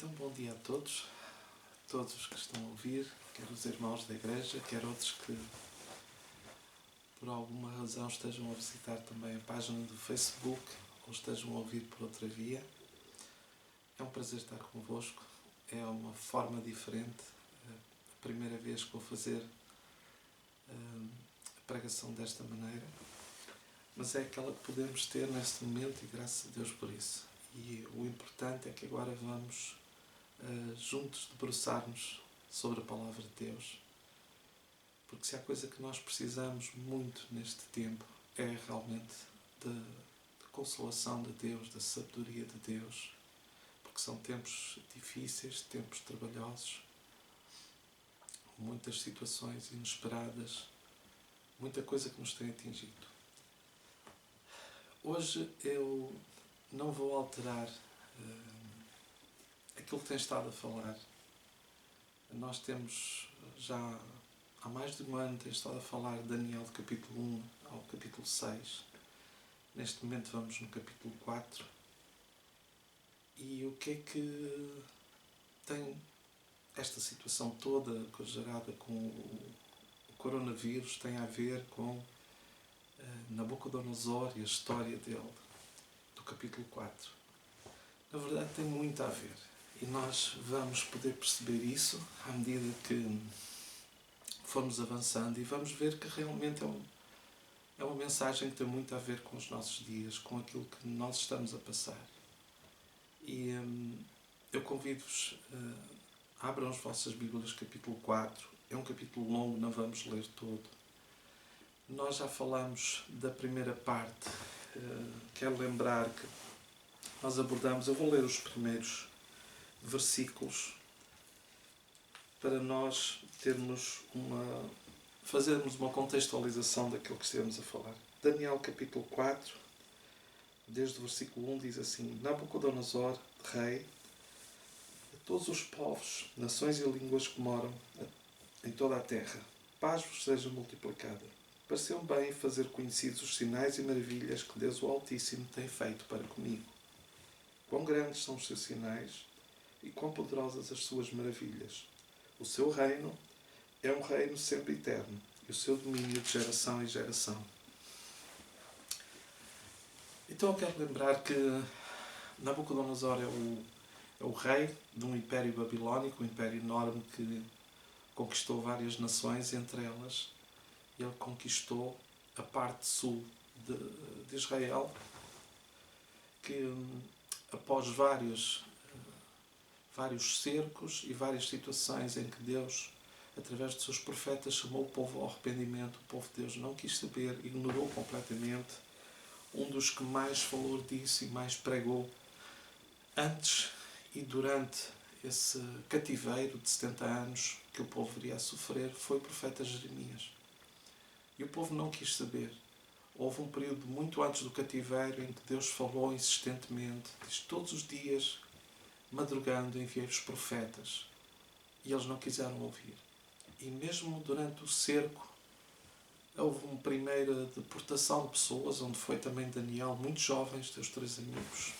Então, bom dia a todos os que estão a ouvir, quer os irmãos da igreja, quer outros que por alguma razão estejam a visitar também a página do Facebook ou estejam a ouvir por outra via. É um prazer estar convosco, é uma forma diferente, a primeira vez que vou fazer a pregação desta maneira, mas é aquela que podemos ter neste momento e graças a Deus por isso. E o importante é que agora vamos juntos debruçar-nos sobre a Palavra de Deus, porque se há coisa que nós precisamos muito neste tempo é realmente de consolação de Deus, da sabedoria de Deus, porque são tempos difíceis, tempos trabalhosos, muitas situações inesperadas, muita coisa que nos tem atingido. Hoje eu não vou alterar aquilo que tem estado a falar. Nós temos já há mais de um ano tem estado a falar de Daniel do capítulo 1 ao capítulo 6. Neste momento vamos no capítulo 4. E o que é que tem esta situação toda gerada com o coronavírus tem a ver com Nabucodonosor e a história dele, do capítulo 4? Na verdade tem muito a ver. E nós vamos poder perceber isso à medida que formos avançando e vamos ver que realmente é uma mensagem que tem muito a ver com os nossos dias, com aquilo que nós estamos a passar. E eu convido-vos, abram as vossas Bíblias, capítulo 4. É um capítulo longo, não vamos ler todo. Nós já falamos da primeira parte. Quero lembrar que nós abordamos, eu vou ler os primeiros versículos para nós fazermos uma contextualização daquilo que estivemos a falar. Daniel capítulo 4, desde o versículo 1 diz assim: Nabucodonosor, rei, a todos os povos, nações e línguas que moram em toda a terra, paz vos seja multiplicada. Pareceu-me bem fazer conhecidos os sinais e maravilhas que Deus o Altíssimo tem feito para comigo. Quão grandes são os seus sinais e quão poderosas as suas maravilhas. O seu reino é um reino sempre eterno e o seu domínio de geração em geração. Então eu quero lembrar que Nabucodonosor é o rei de um império babilónico, um império enorme que conquistou várias nações, entre elas ele conquistou a parte sul de Israel, que após vários cercos e várias situações em que Deus, através de seus profetas, chamou o povo ao arrependimento, o povo de Deus não quis saber, ignorou completamente. Um dos que mais falou disso e mais pregou antes e durante esse cativeiro de 70 anos que o povo viria a sofrer foi o profeta Jeremias. E o povo não quis saber. Houve um período muito antes do cativeiro em que Deus falou insistentemente, diz, todos os dias, madrugando, enviei os profetas. E eles não quiseram ouvir. E mesmo durante o cerco, houve uma primeira deportação de pessoas, onde foi também Daniel, muito jovens, teus 3 amigos.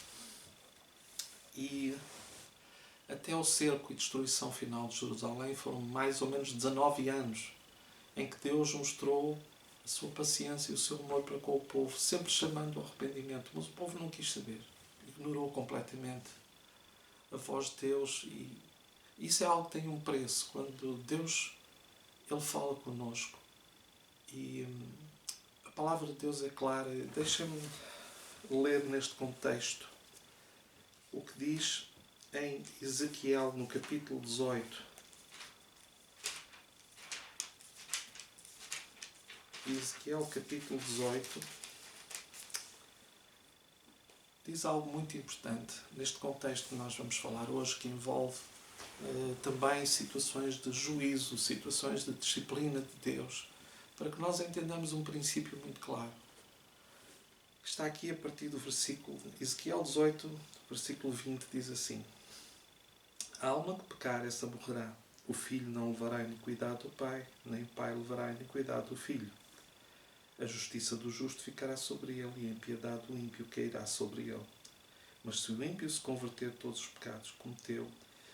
E até o cerco e destruição final de Jerusalém foram mais ou menos 19 anos em que Deus mostrou a sua paciência e o seu amor para com o povo, sempre chamando ao arrependimento. Mas o povo não quis saber. Ignorou completamente a voz de Deus. E isso é algo que tem um preço. Quando Deus Ele fala connosco. E a palavra de Deus é clara. Deixem-me ler neste contexto o que diz em Ezequiel, no capítulo 18. Ezequiel, capítulo 18, diz algo muito importante neste contexto que nós vamos falar hoje, que envolve também situações de juízo, situações de disciplina de Deus, para que nós entendamos um princípio muito claro. Está aqui a partir do versículo, Ezequiel 18, versículo 20, diz assim: A alma que pecar, essa morrerá. O filho não levará iniquidade do pai, nem o pai levará iniquidade do filho. A justiça do justo ficará sobre ele e a impiedade do ímpio cairá sobre ele. Mas se o ímpio se converter de todos os pecados que cometeu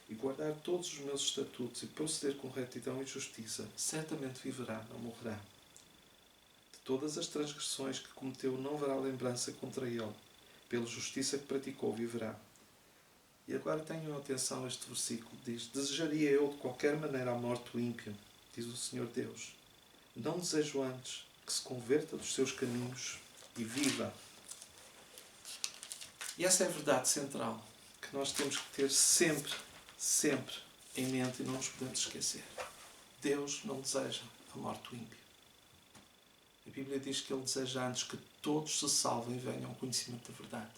e guardar todos os meus estatutos e proceder com retidão e justiça, certamente viverá, não morrerá. De todas as transgressões que cometeu não haverá lembrança contra ele. Pela justiça que praticou, viverá. E agora tenham atenção a este versículo. Diz: desejaria eu de qualquer maneira a morte do ímpio, diz o Senhor Deus. Não desejo antes que se converta dos seus caminhos e viva. E essa é a verdade central que nós temos que ter sempre, sempre em mente e não nos podemos esquecer. Deus não deseja a morte do ímpio. A Bíblia diz que Ele deseja antes que todos se salvem e venham ao conhecimento da verdade.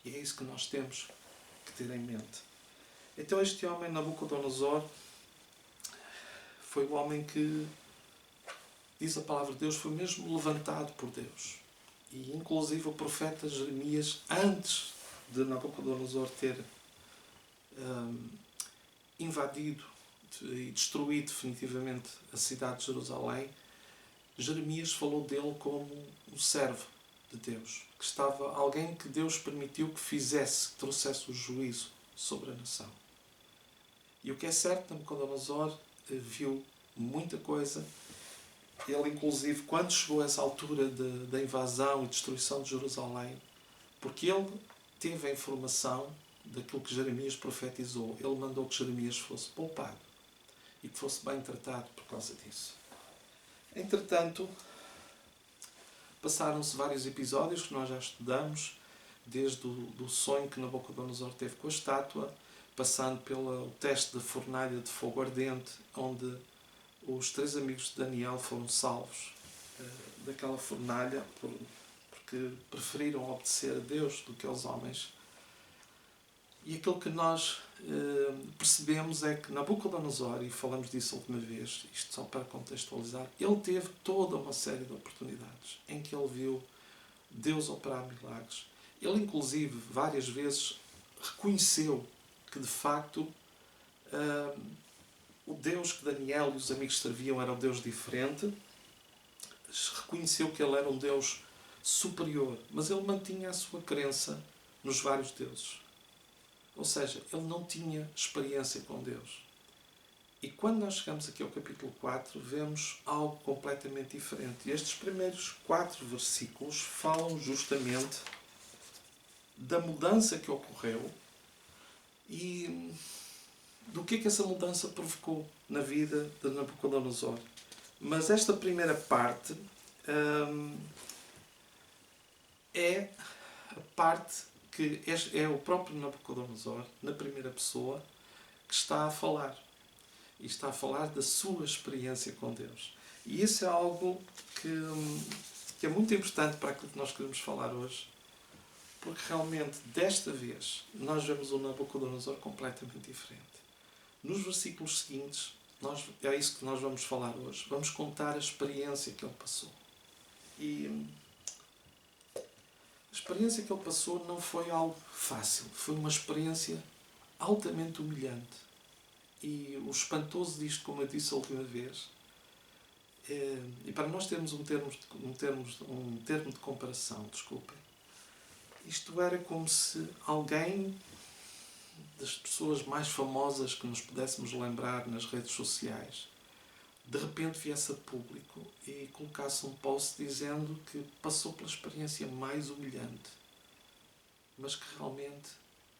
E é isso que nós temos que ter em mente. Então este homem, Nabucodonosor, foi o homem que, diz a palavra de Deus, foi mesmo levantado por Deus. E inclusive o profeta Jeremias, antes de Nabucodonosor ter invadido e destruído definitivamente a cidade de Jerusalém, Jeremias falou dele como um servo de Deus, que estava alguém que Deus permitiu que fizesse, que trouxesse o juízo sobre a nação. E o que é certo, Nabucodonosor viu muita coisa. Ele, inclusive, quando chegou a essa altura da invasão e destruição de Jerusalém, porque ele teve a informação daquilo que Jeremias profetizou, ele mandou que Jeremias fosse poupado e que fosse bem tratado por causa disso. Entretanto, passaram-se vários episódios que nós já estudamos, desde o sonho que Nabucodonosor teve com a estátua, passando pelo teste da fornalha de fogo ardente, onde os 3 amigos de Daniel foram salvos daquela fornalha porque preferiram obedecer a Deus do que aos homens. E aquilo que nós percebemos é que Nabucodonosor, e falamos disso a última vez, isto só para contextualizar, ele teve toda uma série de oportunidades em que ele viu Deus operar milagres. Ele, inclusive, várias vezes reconheceu que, de facto, o Deus que Daniel e os amigos serviam era um Deus diferente. Reconheceu que ele era um Deus superior, mas ele mantinha a sua crença nos vários deuses. Ou seja, ele não tinha experiência com Deus. E quando nós chegamos aqui ao capítulo 4, vemos algo completamente diferente. E estes primeiros 4 versículos falam justamente da mudança que ocorreu e do que essa mudança provocou na vida de Nabucodonosor. Mas esta primeira parte é a parte que é o próprio Nabucodonosor, na primeira pessoa, que está a falar. E está a falar da sua experiência com Deus. E isso é algo que é muito importante para aquilo que nós queremos falar hoje. Porque realmente, desta vez, nós vemos o Nabucodonosor completamente diferente. Nos versículos seguintes, é isso que nós vamos falar hoje. Vamos contar a experiência que ele passou. E a experiência que ele passou não foi algo fácil. Foi uma experiência altamente humilhante. E o espantoso disto, como eu disse a última vez, e para nós termos um termo de comparação, desculpem, isto era como se alguém das pessoas mais famosas que nos pudéssemos lembrar nas redes sociais, de repente viesse a público e colocasse um post dizendo que passou pela experiência mais humilhante, mas que realmente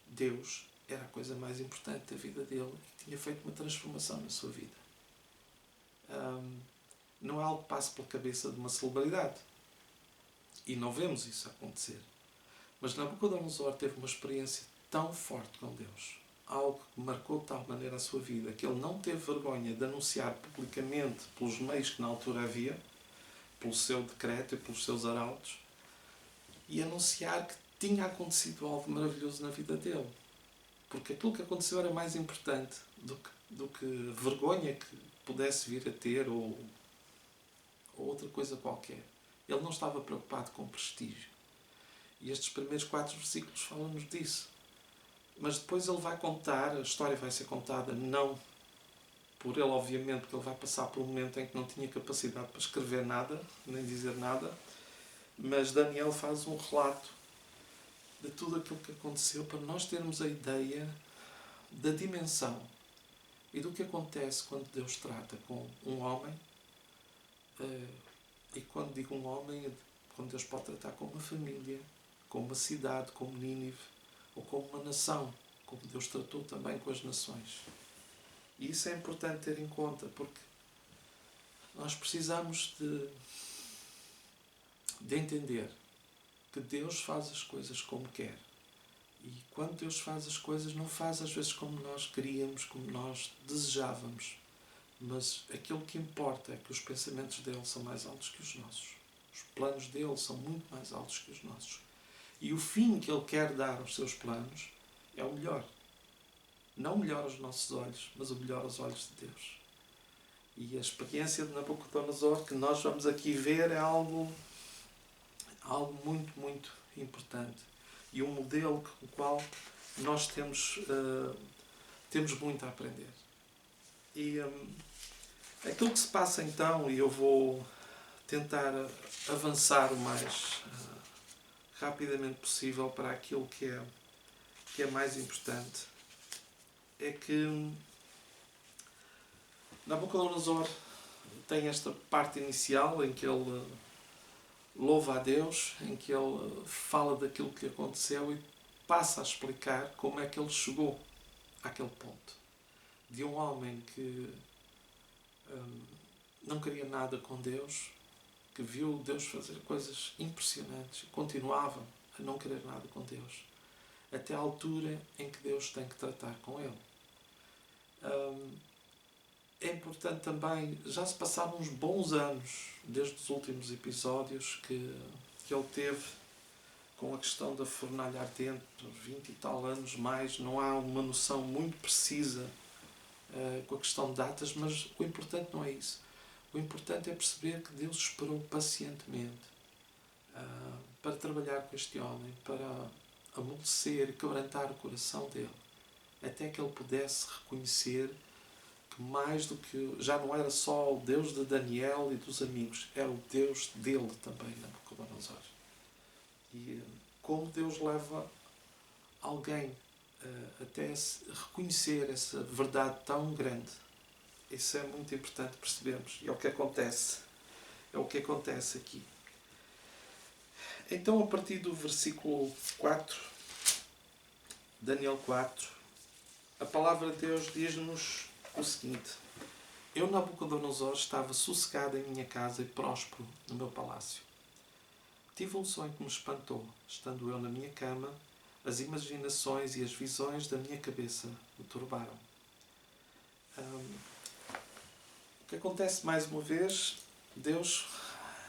Deus era a coisa mais importante da vida dele e tinha feito uma transformação na sua vida. Não é algo que passe pela cabeça de uma celebridade. E não vemos isso acontecer. Mas Nabucodonosor teve uma experiência tão forte com Deus, algo que marcou de tal maneira a sua vida, que ele não teve vergonha de anunciar publicamente, pelos meios que na altura havia, pelo seu decreto e pelos seus arautos, e anunciar que tinha acontecido algo maravilhoso na vida dele. Porque aquilo que aconteceu era mais importante do que vergonha que pudesse vir a ter ou outra coisa qualquer. Ele não estava preocupado com prestígio. E estes primeiros 4 versículos falam-nos disso. Mas depois ele vai contar, a história vai ser contada não por ele, obviamente, porque ele vai passar por um momento em que não tinha capacidade para escrever nada, nem dizer nada, mas Daniel faz um relato de tudo aquilo que aconteceu para nós termos a ideia da dimensão e do que acontece quando Deus trata com um homem, e quando digo um homem, quando Deus pode tratar com uma família, com uma cidade, como Nínive, ou como uma nação, como Deus tratou também com as nações. E isso é importante ter em conta, porque nós precisamos de entender que Deus faz as coisas como quer. E quando Deus faz as coisas, não faz às vezes como nós queríamos, como nós desejávamos. Mas aquilo que importa é que os pensamentos dele são mais altos que os nossos. Os planos dele são muito mais altos que os nossos. E o fim que ele quer dar aos seus planos é o melhor. Não o melhor aos nossos olhos, mas o melhor aos olhos de Deus. E a experiência de Nabucodonosor que nós vamos aqui ver é algo muito, muito importante. E um modelo com o qual nós temos muito a aprender. E aquilo que se passa então, e eu vou tentar avançar o mais rapidamente possível para aquilo que é mais importante, é que Nabucodonosor tem esta parte inicial em que ele louva a Deus, em que ele fala daquilo que lhe aconteceu e passa a explicar como é que ele chegou àquele ponto. De um homem que não queria nada com Deus, que viu Deus fazer coisas impressionantes e continuava a não querer nada com Deus, até à altura em que Deus tem que tratar com ele. É importante também, já se passaram uns bons anos, desde os últimos episódios que ele teve com a questão da fornalha ardente, 20 e tal anos mais, não há uma noção muito precisa com a questão de datas, mas o importante não é isso. O importante é perceber que Deus esperou pacientemente para trabalhar com este homem, para amolecer e quebrantar o coração dele, até que ele pudesse reconhecer que mais do que... já não era só o Deus de Daniel e dos amigos, era o Deus dele também, Nabucodonosor. E como Deus leva alguém até reconhecer essa verdade tão grande. Isso é muito importante percebermos. E é o que acontece. É o que acontece aqui. Então, a partir do versículo 4, Daniel 4, a palavra de Deus diz-nos o seguinte: Eu, Nabucodonosor, estava sossegado em minha casa e próspero no meu palácio. Tive um sonho que me espantou. Estando eu na minha cama, as imaginações e as visões da minha cabeça me turbaram. O que acontece mais uma vez, Deus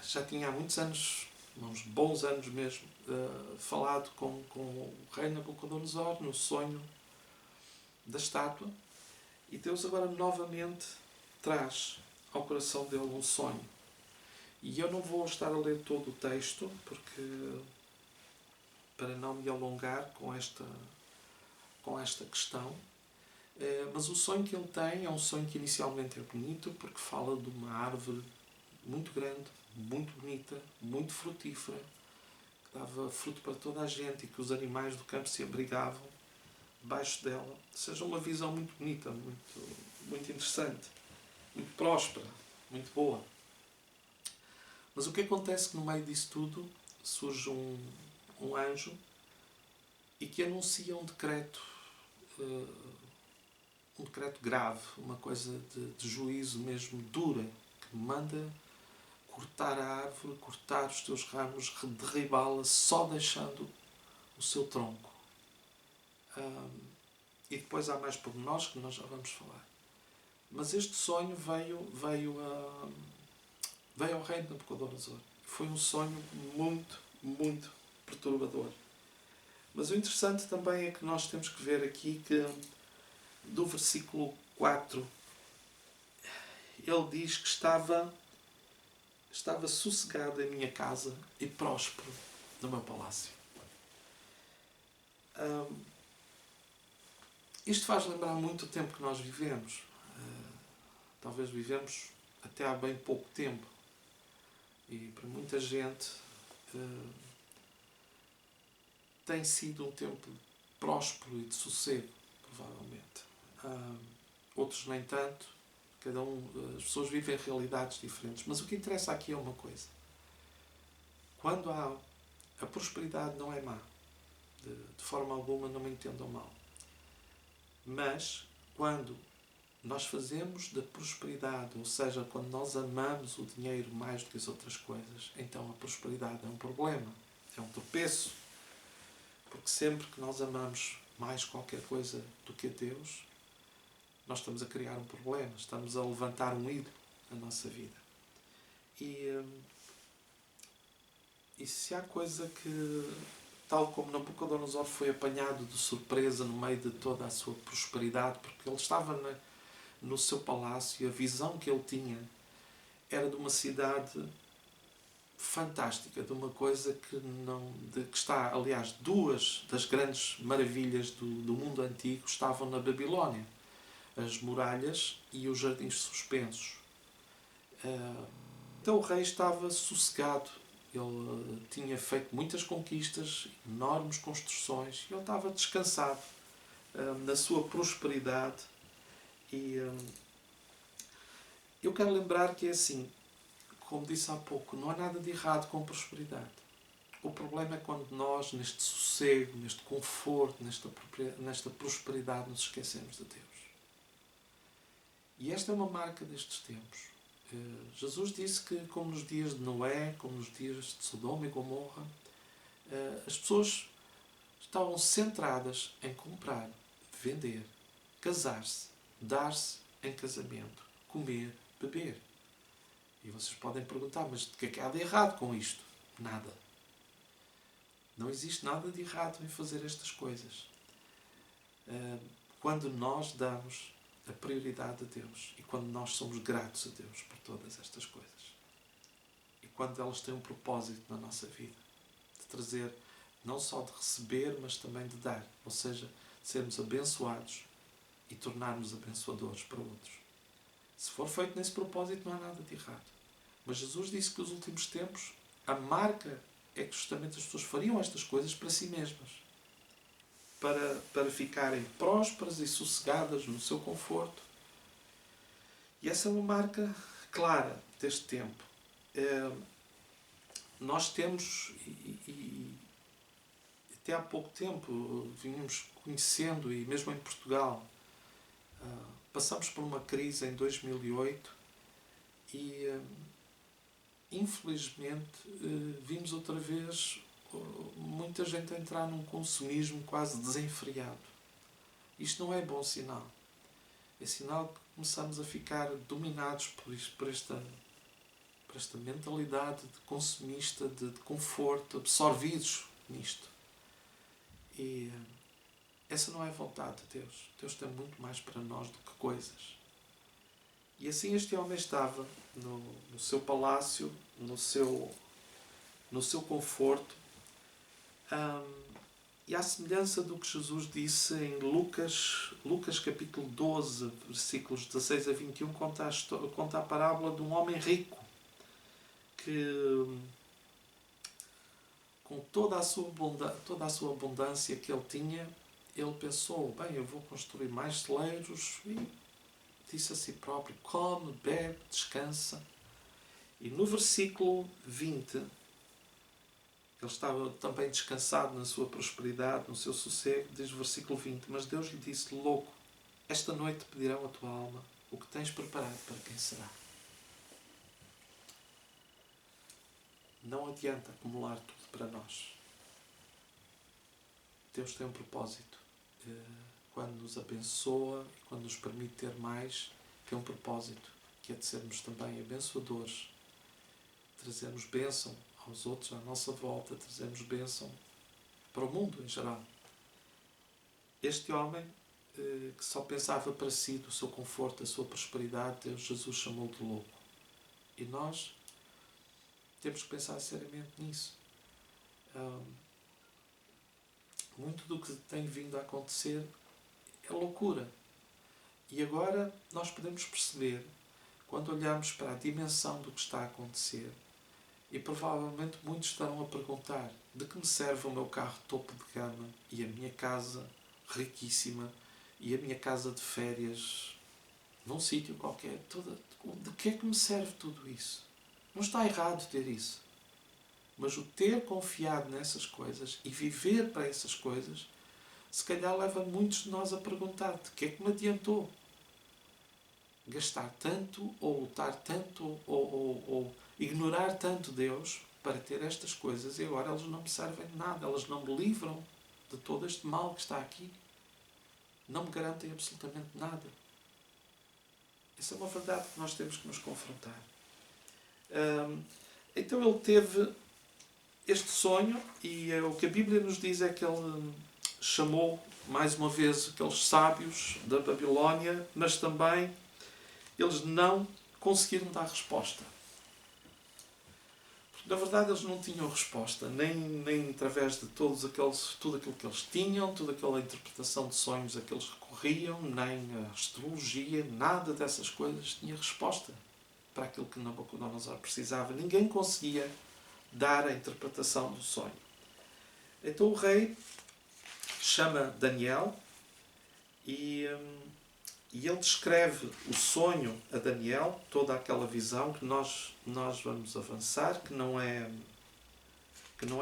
já tinha há muitos anos, uns bons anos mesmo, falado com o rei Nabucodonosor no sonho da estátua, e Deus agora novamente traz ao coração dele um sonho. E eu não vou estar a ler todo o texto, porque para não me alongar com esta questão, mas o sonho que ele tem é um sonho que inicialmente é bonito, porque fala de uma árvore muito grande, muito bonita, muito frutífera, que dava fruto para toda a gente e que os animais do campo se abrigavam debaixo dela. Ou seja, uma visão muito bonita, muito interessante, muito próspera, muito boa. Mas o que acontece é que no meio disso tudo surge um anjo e que anuncia um decreto grave, uma coisa de juízo mesmo dura, que manda cortar a árvore, cortar os teus ramos, derribá-la, só deixando o seu tronco. E depois há mais pormenores que nós já vamos falar. Mas este sonho veio ao rei de Nabucodonosor. Foi um sonho muito, muito perturbador. Mas o interessante também é que nós temos que ver aqui que do versículo 4 ele diz que estava sossegado em minha casa e próspero no meu palácio. Isto faz lembrar muito o tempo que nós vivemos. Talvez vivemos até há bem pouco tempo. E para muita gente tem sido um tempo próspero e de sossego, provavelmente. outros nem tanto. As pessoas vivem realidades diferentes. Mas o que interessa aqui é uma coisa. Quando a prosperidade não é má. De forma alguma, não me entendam mal. Mas quando nós fazemos da prosperidade, ou seja, quando nós amamos o dinheiro mais do que as outras coisas, então a prosperidade é um problema, é um tropeço. Porque sempre que nós amamos mais qualquer coisa do que a Deus, nós estamos a criar um problema, estamos a levantar um ídolo na nossa vida. E se há coisa que, tal como Nabucodonosor foi apanhado de surpresa no meio de toda a sua prosperidade, porque ele estava no seu palácio e a visão que ele tinha era de uma cidade fantástica, de uma coisa que está, aliás, duas das grandes maravilhas do mundo antigo estavam na Babilónia. As muralhas e os jardins suspensos. Então o rei estava sossegado. Ele tinha feito muitas conquistas, enormes construções, e ele estava descansado na sua prosperidade. E eu quero lembrar que é assim, como disse há pouco, não há nada de errado com prosperidade. O problema é quando nós, neste sossego, neste conforto, nesta prosperidade, nos esquecemos de Deus. E esta é uma marca destes tempos. Jesus disse que, como nos dias de Noé, como nos dias de Sodoma e Gomorra, as pessoas estavam centradas em comprar, vender, casar-se, dar-se em casamento, comer, beber. E vocês podem perguntar, mas o que é que há de errado com isto? Nada. Não existe nada de errado em fazer estas coisas. Quando nós damos a prioridade a Deus e quando nós somos gratos a Deus por todas estas coisas e quando elas têm um propósito na nossa vida de trazer, não só de receber, mas também de dar, ou seja, sermos abençoados e tornarmos abençoadores para outros. Se for feito nesse propósito, não há nada de errado. Mas Jesus disse que nos últimos tempos a marca é que justamente as pessoas fariam estas coisas para si mesmas, para ficarem prósperas e sossegadas no seu conforto. E essa é uma marca clara deste tempo. Nós temos, e até há pouco tempo vínhamos conhecendo, e mesmo em Portugal, passamos por uma crise em 2008 e infelizmente vimos outra vez muita gente a entrar num consumismo quase desenfreado. Isto não é bom sinal. É sinal que começamos a ficar dominados por esta mentalidade de consumista, de conforto, absorvidos nisto. E essa não é a vontade de Deus. Deus tem muito mais para nós do que coisas. E assim este homem estava no seu palácio, no seu conforto. E à semelhança do que Jesus disse em Lucas capítulo 12, versículos 16 a 21, conta a parábola de um homem rico que, com toda a sua abundância que ele tinha, ele pensou, bem, eu vou construir mais celeiros, e disse a si próprio, come, bebe, descansa. E no versículo 20, ele estava também descansado na sua prosperidade, no seu sossego, diz o versículo 20, mas Deus lhe disse, louco, esta noite pedirão a tua alma o que tens preparado para quem será. Não adianta acumular tudo para nós. Deus tem um propósito. Quando nos abençoa e quando nos permite ter mais, tem um propósito, que é de sermos também abençoadores, trazermos bênção aos outros à nossa volta, trazermos bênção para o mundo em geral. Este homem, que só pensava para si, do seu conforto, da sua prosperidade, Jesus chamou de louco. E nós temos que pensar seriamente nisso. Muito do que tem vindo a acontecer é loucura. E agora nós podemos perceber, quando olhamos para a dimensão do que está a acontecer, e provavelmente muitos estarão a perguntar, de que me serve o meu carro topo de gama e a minha casa riquíssima e a minha casa de férias num sítio qualquer. De que é que me serve tudo isso? Não está errado ter isso. Mas o ter confiado nessas coisas e viver para essas coisas, se calhar leva muitos de nós a perguntar: de que é que me adiantou gastar tanto, ou lutar tanto, ou ignorar tanto Deus para ter estas coisas, e agora elas não me servem de nada, elas não me livram de todo este mal que está aqui, não me garantem absolutamente nada. Essa é uma verdade que nós temos que nos confrontar. Então ele teve este sonho, e o que a Bíblia nos diz é que ele chamou mais uma vez aqueles sábios da Babilónia, mas também eles não conseguiram dar resposta. Porque, na verdade, eles não tinham resposta, nem através de tudo aquilo que eles tinham, toda aquela interpretação de sonhos a que eles recorriam, nem a astrologia, nada dessas coisas tinha resposta para aquilo que Nabucodonosor precisava. Ninguém conseguia dar a interpretação do sonho. Então o rei chama Daniel e ele descreve o sonho a Daniel, toda aquela visão que nós vamos avançar, que não é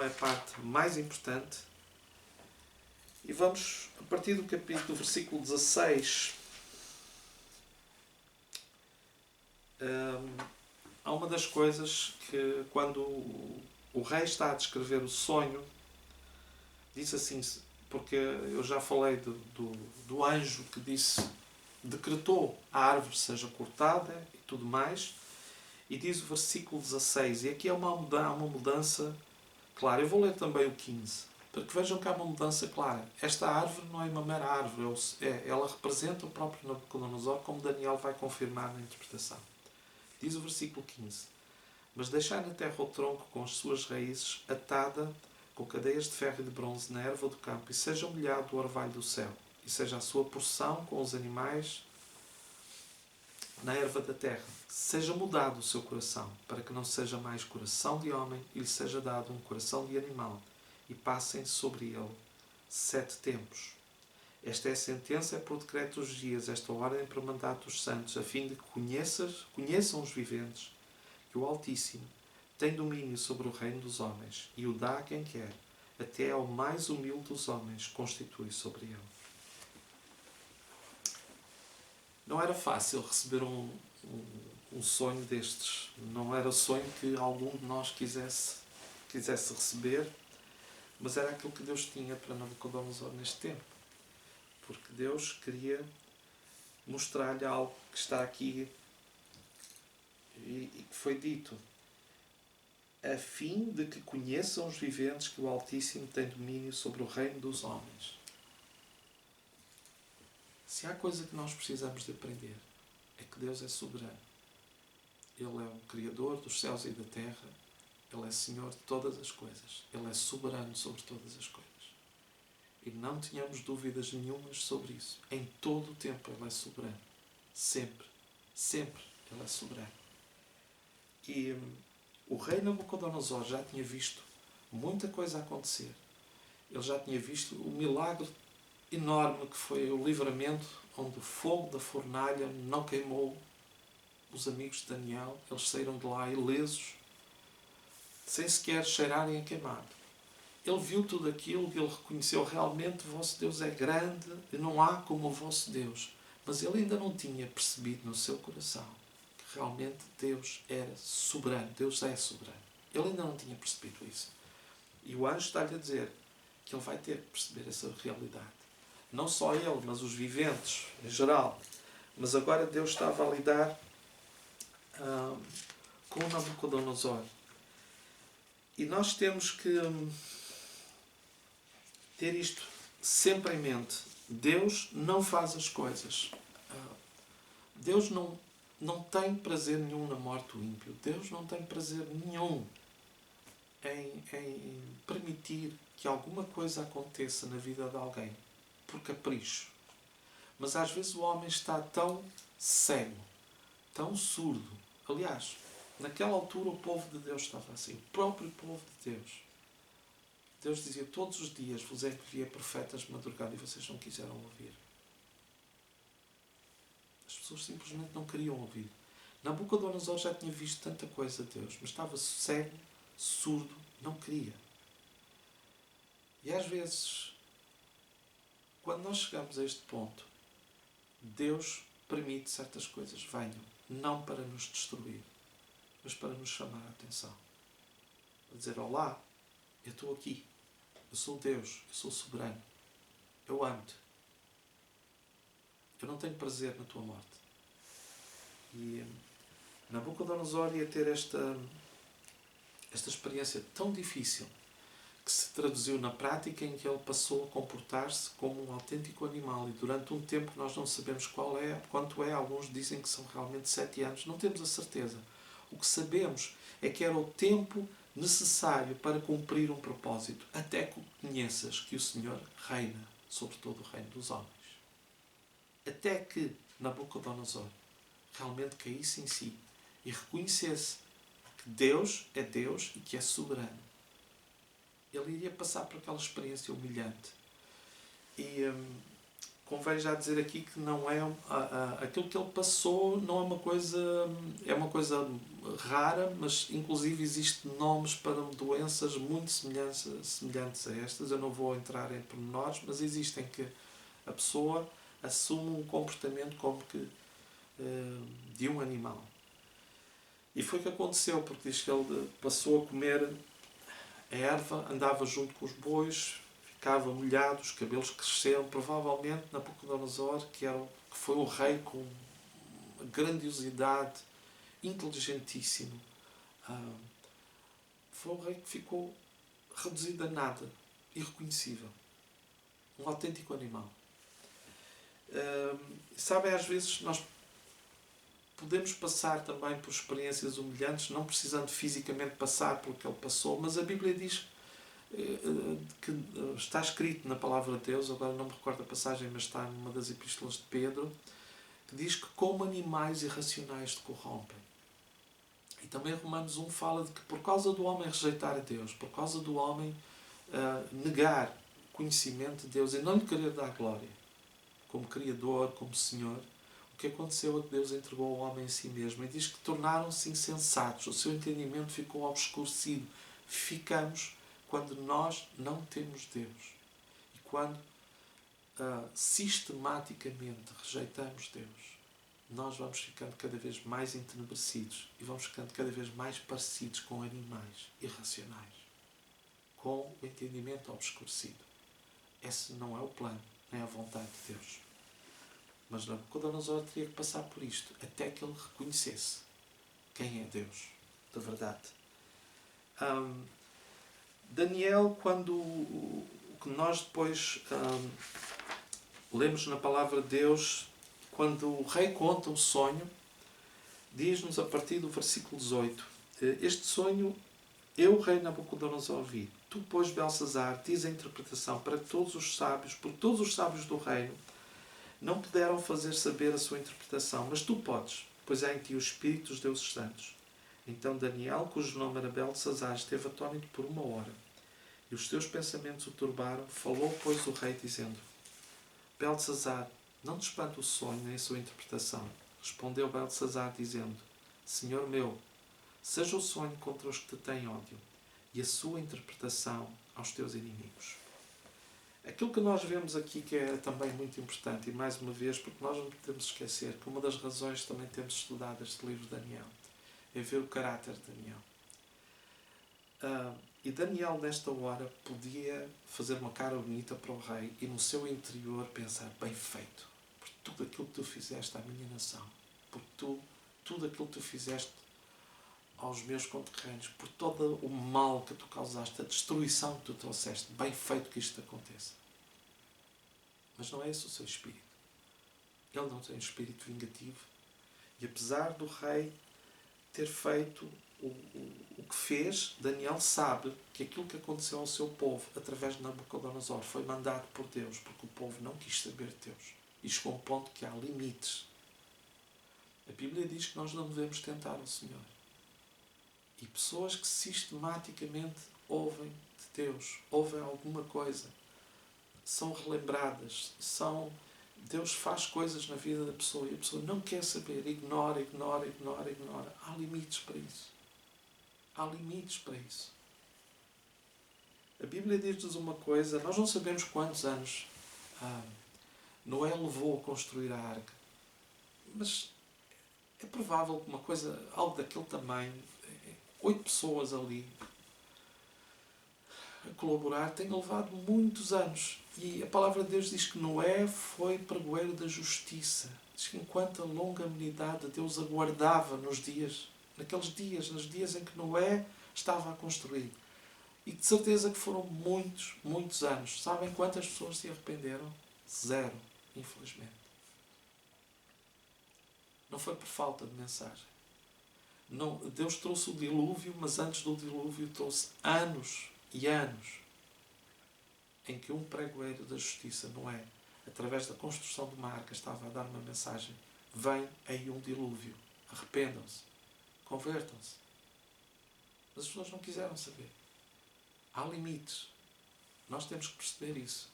a parte mais importante. E vamos, a partir do capítulo, do versículo 16, há uma das coisas que, quando o rei está a descrever o sonho, diz assim, porque eu já falei do anjo que decretou a árvore seja cortada e tudo mais, e diz o versículo 16, e aqui há uma mudança clara. Eu vou ler também o 15, para que vejam que há uma mudança clara. Esta árvore não é uma mera árvore, ela representa o próprio Nabucodonosor, como Daniel vai confirmar na interpretação. Diz o versículo 15, mas deixai na terra o tronco com as suas raízes, atada com cadeias de ferro e de bronze na erva do campo, e seja molhado o orvalho do céu, e seja a sua porção com os animais na erva da terra. Seja mudado o seu coração, para que não seja mais coração de homem, e lhe seja dado um coração de animal, e passem sobre ele 7 tempos. Esta é a sentença, é por decreto dos dias, esta ordem para o mandato dos santos, a fim de que conheçam os viventes, que o Altíssimo tem domínio sobre o reino dos homens, e o dá a quem quer, até ao mais humilde dos homens constitui sobre ele. Não era fácil receber um sonho destes. Não era o sonho que algum de nós quisesse receber, mas era aquilo que Deus tinha para Nabucodonosor neste tempo. Porque Deus queria mostrar-lhe algo que está aqui e que foi dito, a fim de que conheçam os viventes que o Altíssimo tem domínio sobre o reino dos homens. Se há coisa que nós precisamos de aprender, é que Deus é soberano. Ele é o Criador dos céus e da terra. Ele é Senhor de todas as coisas. Ele é soberano sobre todas as coisas. E não tenhamos dúvidas nenhumas sobre isso. Em todo o tempo Ele é soberano. Sempre. Sempre Ele é soberano. E o rei Nabucodonosor já tinha visto muita coisa acontecer. Ele já tinha visto o milagre enorme que foi o livramento, onde o fogo da fornalha não queimou os amigos de Daniel. Eles saíram de lá ilesos, sem sequer cheirarem a queimado. Ele viu tudo aquilo e ele reconheceu realmente: o vosso Deus é grande e não há como o vosso Deus. Mas ele ainda não tinha percebido no seu coração que realmente Deus era soberano. Deus é soberano. Ele ainda não tinha percebido isso. E o anjo está-lhe a dizer que ele vai ter que perceber essa realidade. Não só ele, mas os viventes em geral. Mas agora Deus estava a lidar com o Nabucodonosor. E nós temos que ter isto sempre em mente. Deus não faz as coisas. Deus não tem prazer nenhum na morte do ímpio. Deus não tem prazer nenhum em permitir que alguma coisa aconteça na vida de alguém por capricho. Mas às vezes o homem está tão cego, tão surdo. Aliás, naquela altura o povo de Deus estava assim. O próprio povo de Deus. Deus dizia: todos os dias vos envia profetas de madrugada e vocês não quiseram ouvir. As pessoas simplesmente não queriam ouvir. Nabucodonosor já tinha visto tanta coisa de Deus, mas estava cego, surdo, não queria. E às vezes, quando nós chegamos a este ponto, Deus permite certas coisas venham, não para nos destruir, mas para nos chamar a atenção. Para dizer, olá, eu estou aqui, eu sou Deus, eu sou soberano, eu amo-te, eu não tenho prazer na tua morte. E Nabucodonosor ia ter esta experiência tão difícil que se traduziu na prática em que ele passou a comportar-se como um autêntico animal, e durante um tempo que nós não sabemos quanto é, alguns dizem que são realmente 7 anos, não temos a certeza. O que sabemos é que era o tempo necessário para cumprir um propósito, até que conheças que o Senhor reina sobre todo o reino dos homens. Até que Nabucodonosor realmente caísse em si e reconhecesse que Deus é Deus e que é soberano. Ele iria passar por aquela experiência humilhante. E convém já dizer aqui que não é aquilo que ele passou não é uma coisa rara, mas inclusive existem nomes para doenças muito semelhantes a estas. Eu não vou entrar em pormenores, mas existem que a pessoa assume um comportamento como que de um animal. E foi o que aconteceu, porque diz que ele passou a comer a erva, andava junto com os bois, ficava molhado, os cabelos cresceram. Provavelmente Nabucodonosor, que foi um rei com uma grandiosidade, inteligentíssimo, foi um rei que ficou reduzido a nada, irreconhecível. Um autêntico animal. Sabem, às vezes nós podemos passar também por experiências humilhantes, não precisando fisicamente passar pelo que ele passou, mas a Bíblia diz que está escrito na palavra de Deus, agora não me recordo a passagem, mas está numa das epístolas de Pedro, que diz que como animais irracionais te corrompem. E também Romanos 1 fala de que por causa do homem rejeitar a Deus, por causa do homem negar conhecimento de Deus e não lhe querer dar glória, como Criador, como Senhor, o que aconteceu é que Deus entregou o homem a si mesmo e diz que tornaram-se insensatos, o seu entendimento ficou obscurecido. Ficamos quando nós não temos Deus e quando sistematicamente rejeitamos Deus, nós vamos ficando cada vez mais entenebrecidos e vamos ficando cada vez mais parecidos com animais irracionais, com o entendimento obscurecido. Esse não é o plano, nem a vontade de Deus. Mas Nabucodonosor teria que passar por isto até que ele reconhecesse quem é Deus, de verdade. Daniel, quando o que nós depois lemos na palavra de Deus, quando o rei conta o sonho, diz-nos a partir do versículo 18: este sonho eu, rei Nabucodonosor, vi. Tu, pois, Belsazar, diz a interpretação para todos os sábios, porque todos os sábios do reino não puderam fazer saber a sua interpretação, mas tu podes, pois há em ti o Espírito dos deuses santos. Então Daniel, cujo nome era Belsazar, esteve atônito por 1 hora, e os teus pensamentos o turbaram. Falou, pois, o rei, dizendo: Belsazar, não te espanta o sonho nem a sua interpretação. Respondeu Belsazar, dizendo: Senhor meu, seja o sonho contra os que te têm ódio, e a sua interpretação aos teus inimigos. Aquilo que nós vemos aqui que é também muito importante, e mais uma vez, porque nós não podemos esquecer que uma das razões que também temos estudado este livro de Daniel é ver o caráter de Daniel. E Daniel, nesta hora, podia fazer uma cara bonita para o rei e no seu interior pensar: bem feito, por tudo aquilo que tu fizeste à minha nação, por tudo aquilo que tu fizeste aos meus conterrâneos, por todo o mal que tu causaste, a destruição que tu trouxeste, bem feito que isto aconteça. Mas não é esse o seu espírito. Ele não tem um espírito vingativo. E apesar do rei ter feito o que fez, Daniel sabe que aquilo que aconteceu ao seu povo através de Nabucodonosor foi mandado por Deus, porque o povo não quis saber de Deus. E chegou a um ponto que há limites. A Bíblia diz que nós não devemos tentar o Senhor. E pessoas que sistematicamente ouvem de Deus, ouvem alguma coisa, são relembradas, são Deus faz coisas na vida da pessoa e a pessoa não quer saber, ignora. Há limites para isso. Há limites para isso. A Bíblia diz-nos uma coisa, nós não sabemos quantos anos Noé levou a construir a arca, mas é provável que uma coisa, algo daquele tamanho, 8 pessoas ali a colaborar, tenha levado muitos anos. E a palavra de Deus diz que Noé foi pregoeiro da justiça. Diz que enquanto a longanimidade de Deus aguardava nos dias, nos dias em que Noé estava a construir. E de certeza que foram muitos, muitos anos. Sabem quantas pessoas se arrependeram? 0, infelizmente. Não foi por falta de mensagem. Não, Deus trouxe o dilúvio, mas antes do dilúvio trouxe anos e anos em que um pregoeiro da justiça, Noé, através da construção de uma arca, estava a dar uma mensagem. Vem aí um dilúvio. Arrependam-se. Convertam-se. Mas as pessoas não quiseram saber. Há limites. Nós temos que perceber isso.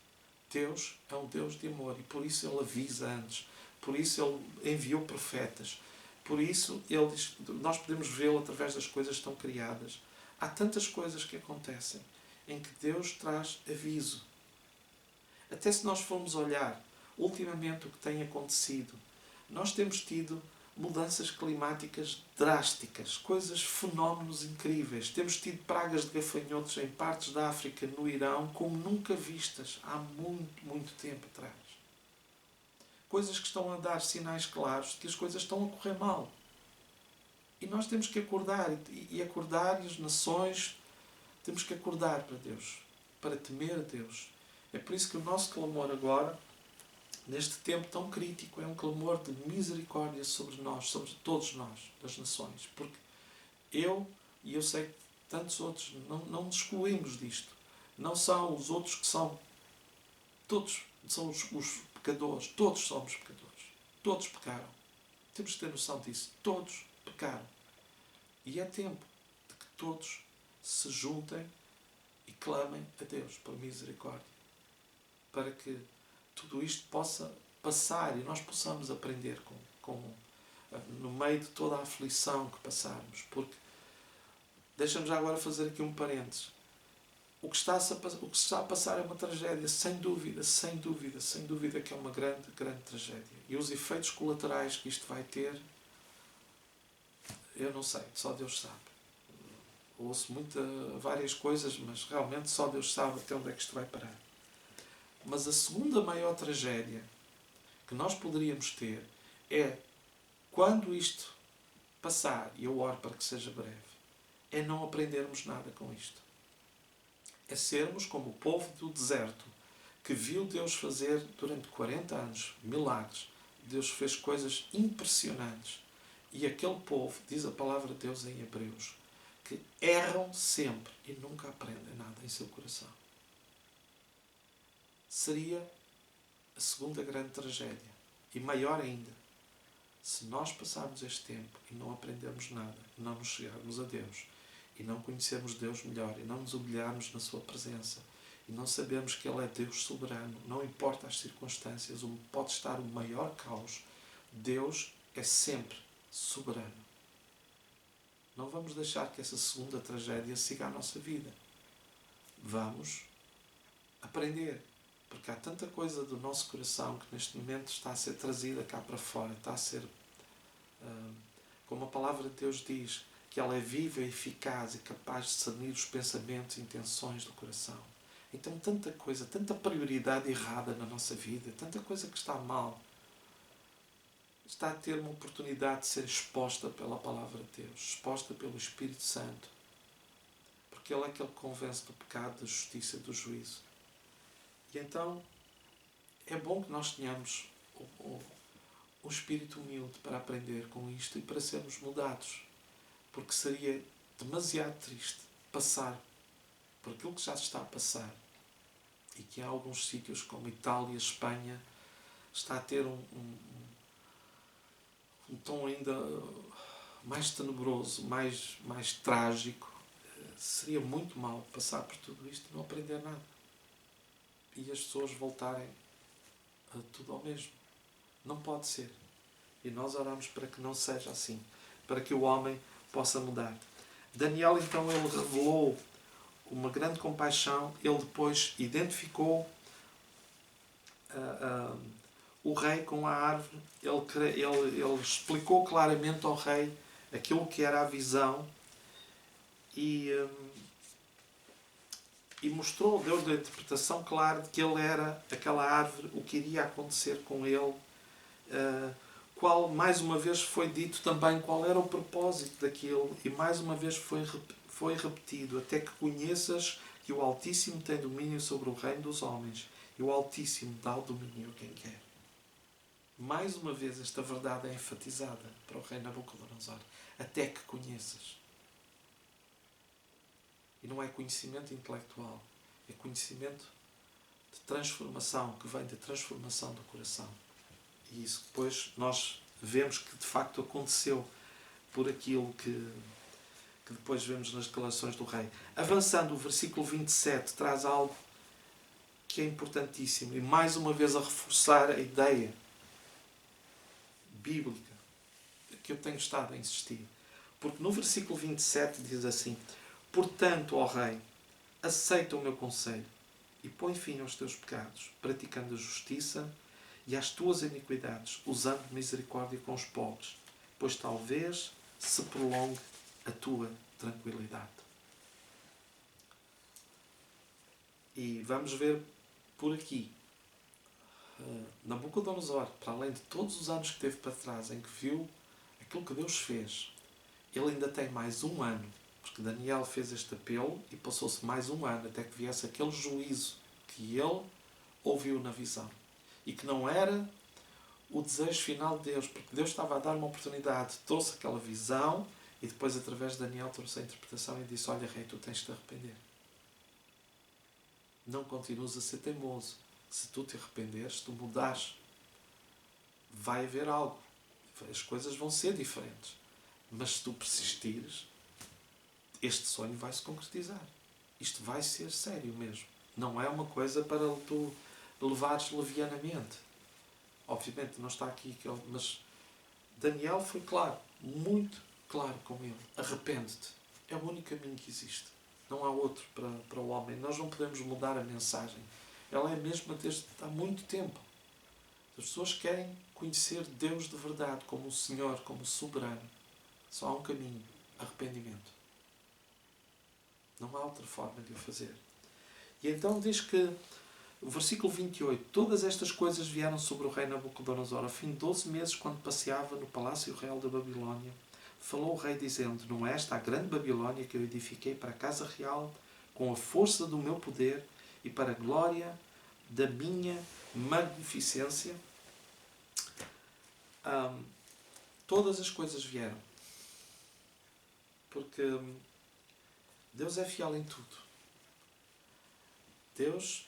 Deus é um Deus de amor e por isso Ele avisa antes. Por isso Ele enviou profetas. Por isso Ele diz, nós podemos vê-lo através das coisas que estão criadas. Há tantas coisas que acontecem em que Deus traz aviso. Até se nós formos olhar ultimamente o que tem acontecido, nós temos tido mudanças climáticas drásticas, coisas, fenómenos incríveis. Temos tido pragas de gafanhotos em partes da África, no Irão, como nunca vistas há muito, muito tempo atrás. Coisas que estão a dar sinais claros de que as coisas estão a correr mal. E nós temos que acordar, e acordar, e as nações, temos que acordar para Deus, para temer a Deus. É por isso que o nosso clamor agora, neste tempo tão crítico, é um clamor de misericórdia sobre nós, sobre todos nós, das nações. Porque eu, e eu sei que tantos outros, não nos excluímos disto. Não são os outros que são. Todos são os pecadores. Todos somos pecadores. Todos pecaram. Temos que ter noção disso. Todos pecaram. E é tempo de que todos se juntem e clamem a Deus por misericórdia. Para que tudo isto possa passar e nós possamos aprender no meio de toda a aflição que passarmos. Porque, deixa-me já agora fazer aqui um parênteses. O que está a passar é uma tragédia, sem dúvida que é uma grande, grande tragédia. E os efeitos colaterais que isto vai ter, eu não sei, só Deus sabe. Ouço várias coisas, mas realmente só Deus sabe até onde é que isto vai parar. Mas a segunda maior tragédia que nós poderíamos ter é, quando isto passar, e eu oro para que seja breve, é não aprendermos nada com isto. É sermos como o povo do deserto, que viu Deus fazer durante 40 anos milagres. Deus fez coisas impressionantes. E aquele povo, diz a palavra de Deus em Hebreus, que erram sempre e nunca aprendem nada em seu coração. Seria a segunda grande tragédia. E maior ainda, se nós passarmos este tempo e não aprendermos nada, não nos chegarmos a Deus, e não conhecermos Deus melhor, e não nos humilharmos na sua presença, e não sabermos que Ele é Deus soberano, não importa as circunstâncias, pode estar o maior caos, Deus é sempre soberano. Não vamos deixar que essa segunda tragédia siga a nossa vida. Vamos aprender. Porque há tanta coisa do nosso coração que neste momento está a ser trazida cá para fora. Está a ser, como a palavra de Deus diz, que ela é viva, eficaz e capaz de discernir os pensamentos e intenções do coração. Então tanta coisa, tanta prioridade errada na nossa vida, tanta coisa que está mal, está a ter uma oportunidade de ser exposta pela palavra de Deus, exposta pelo Espírito Santo. Porque Ele é aquele que convence do pecado, da justiça e do juízo. E então é bom que nós tenhamos um espírito humilde para aprender com isto e para sermos mudados. Porque seria demasiado triste passar por aquilo que já se está a passar e que em alguns sítios como Itália, Espanha, está a ter um tom ainda mais tenebroso, mais trágico. Seria muito mal passar por tudo isto e não aprender nada. E as pessoas voltarem tudo ao mesmo. Não pode ser. E nós oramos para que não seja assim. Para que o homem possa mudar. Daniel, então, ele revelou uma grande compaixão. Ele depois identificou o rei com a árvore. Ele explicou claramente ao rei aquilo que era a visão e mostrou, deu-lhe a interpretação clara de que ele era aquela árvore, o que iria acontecer com ele, qual mais uma vez foi dito também qual era o propósito daquilo, e mais uma vez foi repetido, até que conheças que o Altíssimo tem domínio sobre o reino dos homens, e o Altíssimo dá o domínio a quem quer. Mais uma vez esta verdade é enfatizada para o rei Nabucodonosor, até que conheças. E não é conhecimento intelectual, é conhecimento de transformação, que vem da transformação do coração. E isso depois nós vemos que de facto aconteceu por aquilo que depois vemos nas declarações do rei. Avançando, o versículo 27 traz algo que é importantíssimo e mais uma vez a reforçar a ideia bíblica que eu tenho estado a insistir. Porque no versículo 27 diz assim: portanto, ó rei, aceita o meu conselho e põe fim aos teus pecados, praticando a justiça e às tuas iniquidades, usando misericórdia com os pobres, pois talvez se prolongue a tua tranquilidade. E vamos ver por aqui. Nabucodonosor, para além de todos os anos que teve para trás, em que viu aquilo que Deus fez, ele ainda tem mais um ano, porque Daniel fez este apelo e passou-se mais um ano até que viesse aquele juízo que ele ouviu na visão. E que não era o desejo final de Deus, porque Deus estava a dar uma oportunidade, trouxe aquela visão e depois, através de Daniel, trouxe a interpretação e disse: olha, rei, tu tens de te arrepender. Não continues a ser teimoso. Se tu te arrependeres, se tu mudares, vai haver algo. As coisas vão ser diferentes. Mas se tu persistires, este sonho vai se concretizar. Isto vai ser sério mesmo. Não é uma coisa para tu levares levianamente. Obviamente não está aqui, mas Daniel foi claro, muito claro com ele. Arrepende-te. É o único caminho que existe. Não há outro para o homem. Nós não podemos mudar a mensagem. Ela é a mesma desde há muito tempo. As pessoas querem conhecer Deus de verdade, como o Senhor, como o soberano. Só há um caminho: arrependimento. Não há outra forma de o fazer. E então diz que, o versículo 28, todas estas coisas vieram sobre o rei Nabucodonosor ao fim de 12 meses, quando passeava no palácio real da Babilónia. Falou o rei dizendo: não é esta a grande Babilónia que eu edifiquei para a casa real, com a força do meu poder e para a glória da minha magnificência? Todas as coisas vieram. Porque Deus é fiel em tudo. Deus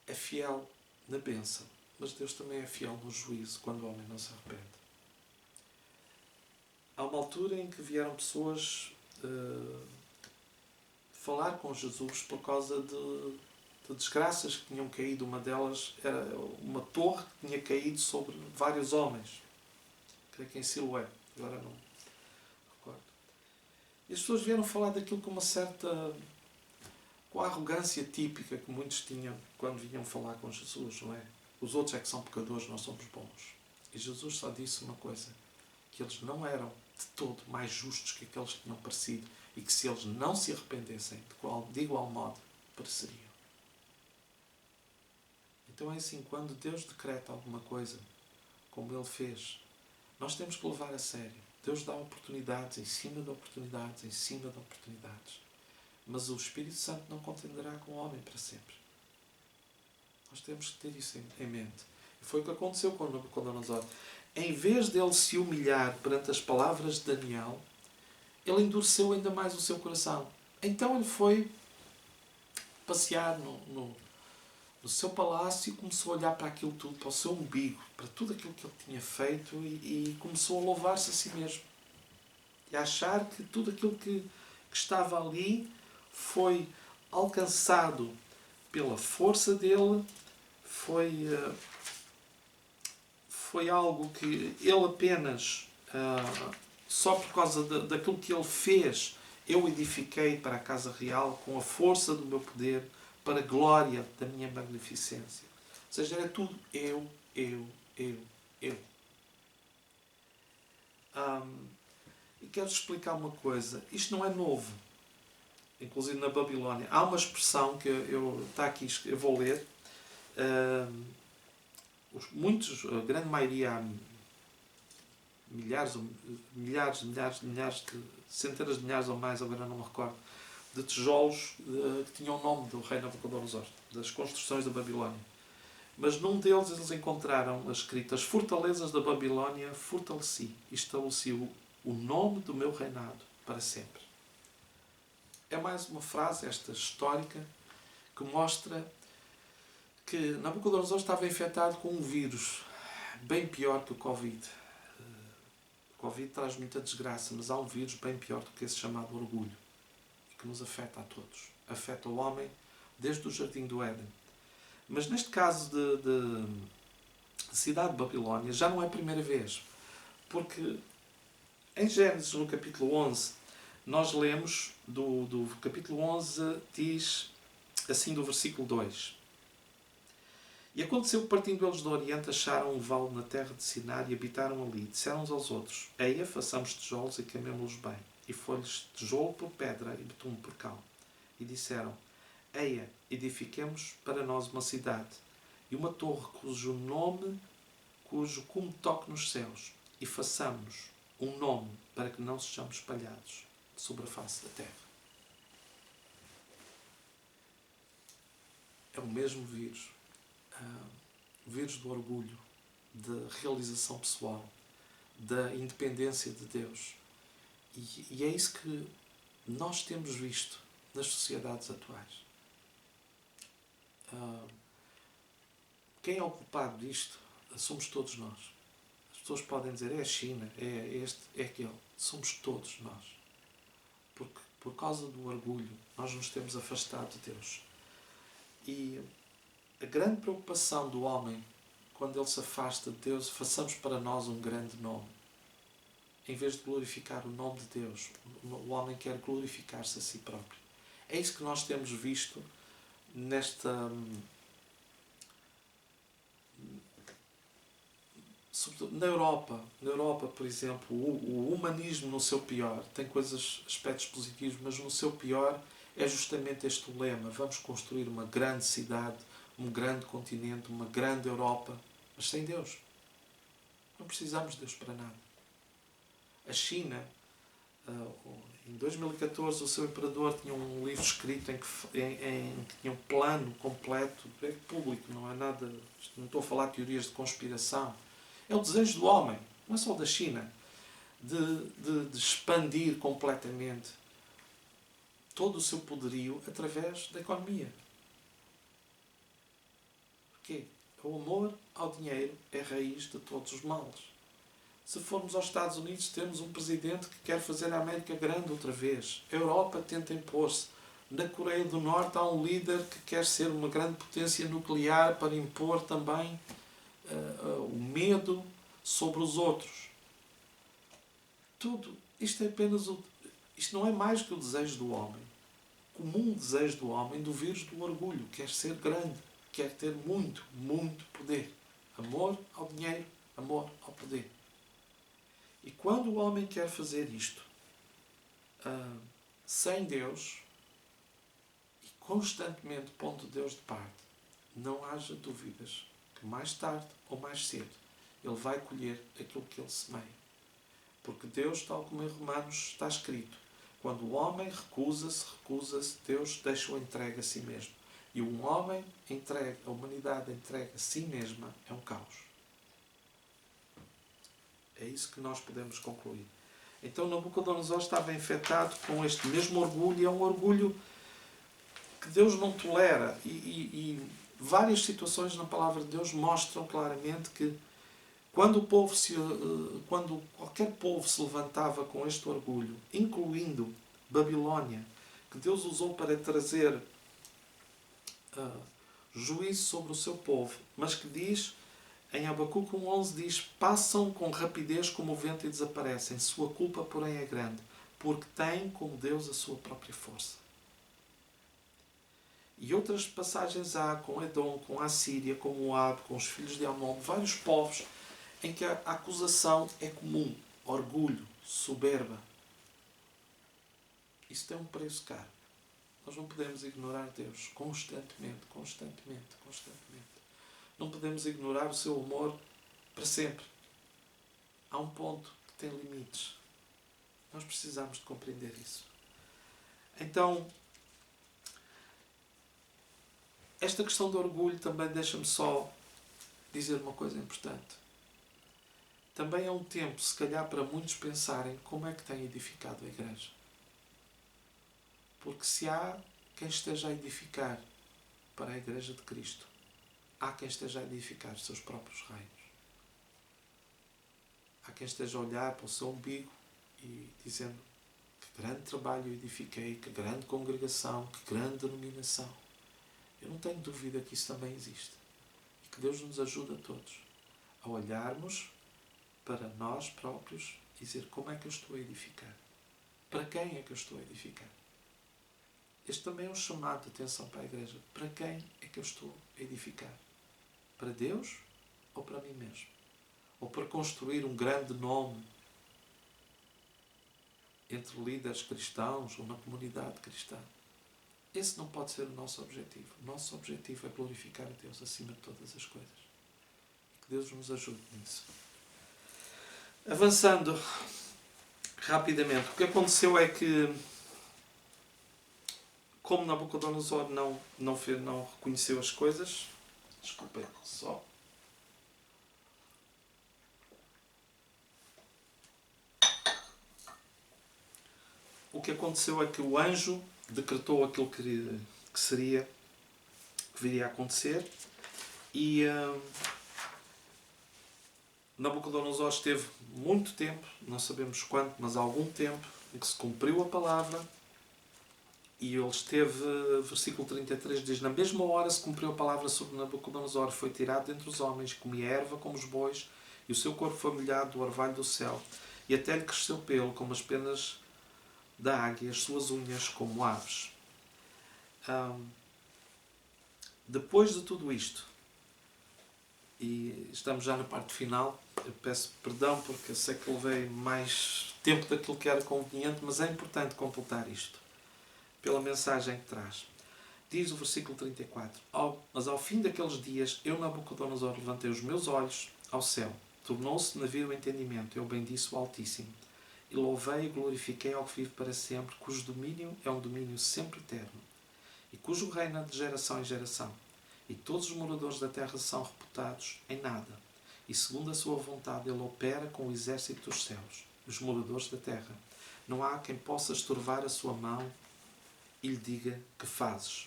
é fiel na bênção, mas Deus também é fiel no juízo, quando o homem não se arrepende. Há uma altura em que vieram pessoas falar com Jesus por causa de desgraças que tinham caído. Uma delas era uma torre que tinha caído sobre vários homens. Creio que em Siloé. Agora não recordo. E as pessoas vieram falar daquilo com uma certa... com a arrogância típica que muitos tinham quando vinham falar com Jesus, não é? Os outros é que são pecadores, nós somos bons. E Jesus só disse uma coisa: que eles não eram de todo mais justos que aqueles que tinham parecido, e que se eles não se arrependessem, de igual modo, pereceriam. Então é assim, quando Deus decreta alguma coisa, como Ele fez, nós temos que levar a sério. Deus dá oportunidades em cima de oportunidades, em cima de oportunidades. Mas o Espírito Santo não contenderá com o homem para sempre. Nós temos que ter isso em mente. E foi o que aconteceu com Nabucodonosor. Em vez dele se humilhar perante as palavras de Daniel, ele endureceu ainda mais o seu coração. Então ele foi passear no seu palácio e começou a olhar para aquilo tudo, para o seu umbigo, para tudo aquilo que ele tinha feito, e começou a louvar-se a si mesmo. E a achar que tudo aquilo que estava ali foi alcançado pela força dele, foi foi algo que ele apenas, só por causa daquilo que ele fez, eu edifiquei para a casa real com a força do meu poder, para a glória da minha magnificência. Ou seja, era tudo eu. E quero explicar uma coisa. Isto não é novo. Inclusive na Babilónia. Há uma expressão que está aqui, eu vou ler. A grande maioria, há milhares, centenas de milhares ou mais, agora não me recordo, de tijolos que tinham o nome do rei Nabucodonosor, das construções da Babilónia. Mas num deles eles encontraram escritas: fortalezas da Babilónia fortaleci e estabeleci o nome do meu reinado para sempre. É mais uma frase, esta histórica, que mostra que Nabucodonosor estava infectado com um vírus bem pior que o Covid. O Covid traz muita desgraça, mas há um vírus bem pior do que esse chamado orgulho, que nos afeta a todos. Afeta o homem desde o Jardim do Éden. Mas neste caso de cidade de Babilónia, já não é a primeira vez. Porque em Gênesis, no capítulo 11, nós lemos, do capítulo 11, diz assim do versículo 2. E aconteceu que, partindo eles do Oriente, acharam um vale na terra de Sinar e habitaram ali. Disseram uns aos outros: eia, façamos tijolos e queimemo-los bem. E foi-lhes tijolo por pedra e betume por cal. E disseram: eia, edifiquemos para nós uma cidade e uma torre cujo cume toque nos céus, e façamos um nome para que não sejamos espalhados sobre a face da terra. É o mesmo vírus. O vírus do orgulho, da realização pessoal, da independência de Deus. E é isso que nós temos visto nas sociedades atuais. Quem é o culpado disto? Somos todos nós. As pessoas podem dizer: é a China, é este, é aquele. Somos todos nós. Porque por causa do orgulho nós nos temos afastado de Deus. E a grande preocupação do homem, quando ele se afasta de Deus: façamos para nós um grande nome. Em vez de glorificar o nome de Deus, o homem quer glorificar-se a si próprio. É isso que nós temos visto na Europa, por exemplo, o humanismo no seu pior tem aspectos positivos, mas no seu pior é justamente este o lema: vamos construir uma grande cidade, um grande continente, uma grande Europa, mas sem Deus. Não precisamos de Deus para nada. A China, em 2014, o seu imperador tinha um livro escrito em que tinha um plano completo, é público, não é nada, não estou a falar de teorias de conspiração. É o desejo do homem, não é só da China, de expandir completamente todo o seu poderio através da economia. Porquê? O amor ao dinheiro é a raiz de todos os males. Se formos aos Estados Unidos, temos um presidente que quer fazer a América grande outra vez. A Europa tenta impor-se. Na Coreia do Norte há um líder que quer ser uma grande potência nuclear para impor também o medo sobre os outros. Tudo. Isto não é mais que o desejo do homem. O comum desejo do homem, do vírus do orgulho. Quer ser grande. Quer ter muito, muito poder. Amor ao dinheiro. Amor ao poder. E quando o homem quer fazer isto sem Deus e constantemente pondo Deus de parte, não haja dúvidas que mais tarde ou mais cedo ele vai colher aquilo que ele semeia. Porque Deus, tal como em Romanos está escrito, quando o homem recusa-se, Deus deixa-o entregue a si mesmo. E um homem entregue, a humanidade entregue a si mesma, é um caos. É isso que nós podemos concluir. Então Nabucodonosor estava infectado com este mesmo orgulho, e é um orgulho que Deus não tolera. E várias situações na palavra de Deus mostram claramente que quando qualquer povo se levantava com este orgulho, incluindo Babilónia, que Deus usou para trazer juízo sobre o seu povo, mas que diz Em Abacuque 1:11 diz: passam com rapidez como o vento e desaparecem. Sua culpa, porém, é grande, porque tem como Deus a sua própria força. E outras passagens há com Edom, com a Síria, com Moab, com os filhos de Amon, vários povos em que a acusação é comum. Orgulho, soberba. Isso tem um preço caro. Nós não podemos ignorar Deus constantemente. Não podemos ignorar o seu amor para sempre. Há um ponto que tem limites. Nós precisamos de compreender isso. Então, esta questão do orgulho também deixa-me só dizer uma coisa importante. Também é um tempo, se calhar, para muitos pensarem como é que têm edificado a igreja. Porque se há quem esteja a edificar para a igreja de Cristo, há quem esteja a edificar os seus próprios reinos. Há quem esteja a olhar para o seu umbigo e dizendo: que grande trabalho eu edifiquei, que grande congregação, que grande denominação. Eu não tenho dúvida que isso também existe. E que Deus nos ajude a todos a olharmos para nós próprios e dizer: como é que eu estou a edificar? Para quem é que eu estou a edificar? Este também é um chamado de atenção para a igreja. Para quem é que eu estou a edificar? Para Deus ou para mim mesmo? Ou para construir um grande nome entre líderes cristãos ou na comunidade cristã? Esse não pode ser o nosso objetivo. O nosso objetivo é glorificar a Deus acima de todas as coisas. Que Deus nos ajude nisso. Avançando rapidamente, o que aconteceu é que, como Nabucodonosor não reconheceu as coisas, desculpem só, o que aconteceu é que o anjo decretou aquilo que viria a acontecer, e Nabucodonosor esteve muito tempo, não sabemos quanto, mas algum tempo, em que se cumpriu a palavra. E ele esteve, versículo 33 diz: na mesma hora se cumpriu a palavra sobre Nabucodonosor, foi tirado dentre os homens, comia erva como os bois, e o seu corpo foi molhado do orvalho do céu, e até lhe cresceu pelo como as penas da águia, as suas unhas como aves. Depois de tudo isto, e estamos já na parte final, eu peço perdão porque eu sei que levei mais tempo daquilo que era conveniente, mas é importante completar isto pela mensagem que traz. Diz o versículo 34: mas ao fim daqueles dias, eu, Nabucodonosor, levantei os meus olhos ao céu. Tornou-se navio o entendimento. Eu bendiço o Altíssimo. E louvei e glorifiquei ao que vive para sempre, cujo domínio é um domínio sempre eterno, e cujo reino é de geração em geração. E todos os moradores da terra são reputados em nada. E segundo a sua vontade, ele opera com o exército dos céus, os moradores da terra. Não há quem possa estorvar a sua mão e lhe diga: que fazes?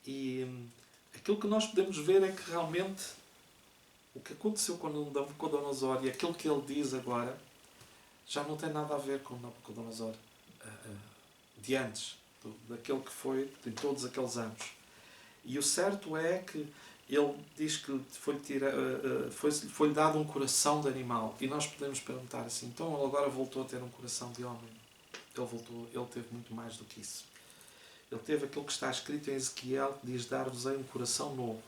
E aquilo que nós podemos ver é que realmente o que aconteceu com Nabucodonosor e aquilo que ele diz agora já não tem nada a ver com Nabucodonosor de antes, daquele que foi em todos aqueles anos. E o certo é que ele diz que foi-lhe dado um coração de animal. E nós podemos perguntar assim: então ele agora voltou a ter um coração de homem? Ele teve muito mais do que isso. Ele teve aquilo que está escrito em Ezequiel, que diz: dar-vos-ei um coração novo,